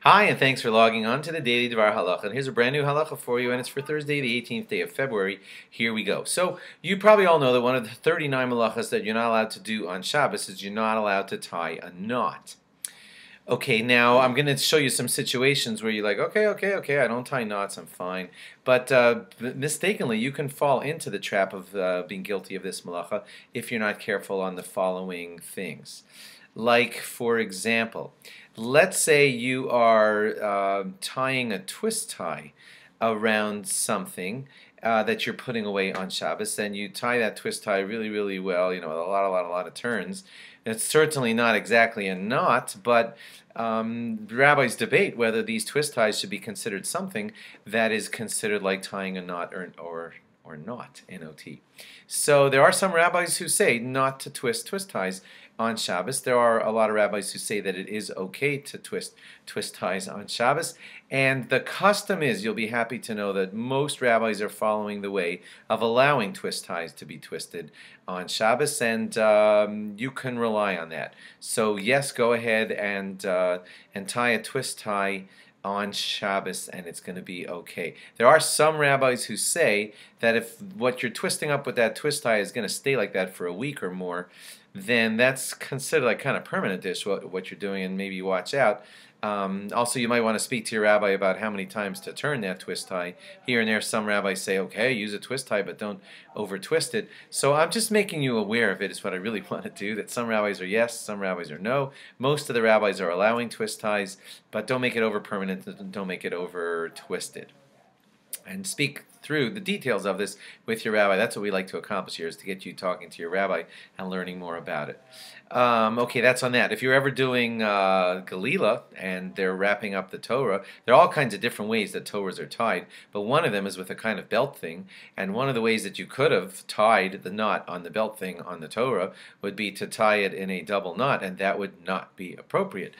Hi, and thanks for logging on to the Daily DVAR Halacha. And here's a brand new Halacha for you, and it's for Thursday, the 18th day of February. Here we go. So, you probably all know that one of the 39 malachas that you're not allowed to do on Shabbos is you're not allowed to tie a knot. Okay, now I'm going to show you some situations where you're like, okay, I don't tie knots, I'm fine. But mistakenly, you can fall into the trap of being guilty of this malacha if you're not careful on the following things. Like, for example, let's say you are tying a twist tie around something that you're putting away on Shabbos, and you tie that twist tie really well, you know, a lot of turns. It's certainly not exactly a knot, but rabbis debate whether these twist ties should be considered something that is considered like tying a knot or not, N-O-T. So there are some rabbis who say not to twist ties on Shabbos. There are a lot of rabbis who say that it is okay to twist ties on Shabbos. And the custom is, you'll be happy to know that most rabbis are following the way of allowing twist ties to be twisted on Shabbos, and you can rely on that. So yes, go ahead and tie a twist tie on Shabbos, and it's going to be okay. There are some rabbis who say that if what you're twisting up with that twist tie is going to stay like that for a week or more, then that's considered like kind of permanent dish what you're doing, and maybe watch out. Also, you might want to speak to your rabbi about how many times to turn that twist tie. Here and there, some rabbis say, okay, use a twist tie, but don't over twist it. So I'm just making you aware of it is what I really want to do, that some rabbis are yes, some rabbis are no. Most of the rabbis are allowing twist ties, but don't make it over permanent, don't make it over twisted. And speak through the details of this with your rabbi. That's what we like to accomplish here, is to get you talking to your rabbi and learning more about it. Okay, that's on that. If you're ever doing Galila and they're wrapping up the Torah, there are all kinds of different ways that Torahs are tied, but one of them is with a kind of belt thing, and one of the ways that you could have tied the knot on the belt thing on the Torah would be to tie it in a double knot, and that would not be appropriate.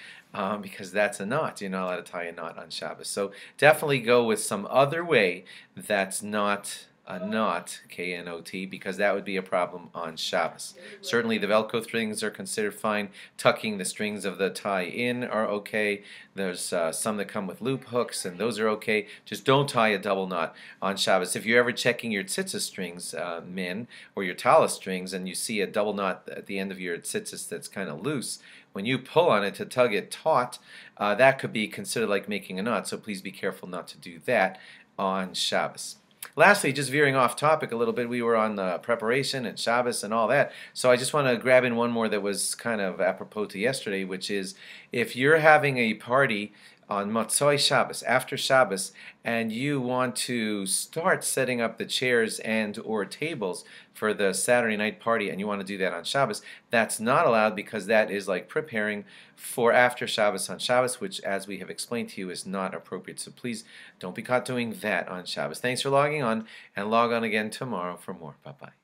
Because that's a knot. You're not allowed to tie a knot on Shabbos. So definitely go with some other way that's not a knot, K-N-O-T, because that would be a problem on Shabbos. Certainly the Velcro strings are considered fine. Tucking the strings of the tie in are okay. There's some that come with loop hooks, and those are okay. Just don't tie a double knot on Shabbos. If you're ever checking your tzitzis strings, men, or your tallis strings, and you see a double knot at the end of your tzitzis that's kind of loose, when you pull on it to tug it taut, that could be considered like making a knot, so please be careful not to do that on Shabbos. Lastly, just veering off topic a little bit, we were on the preparation and Shabbos and all that, so I just want to grab in one more that was kind of apropos to yesterday, which is if you're having a party on Motzoi Shabbos, after Shabbos, and you want to start setting up the chairs and or tables for the Saturday night party, and you want to do that on Shabbos, that's not allowed, because that is like preparing for after Shabbos on Shabbos, which, as we have explained to you, is not appropriate. So please don't be caught doing that on Shabbos. Thanks for logging on, and log on again tomorrow for more. Bye-bye.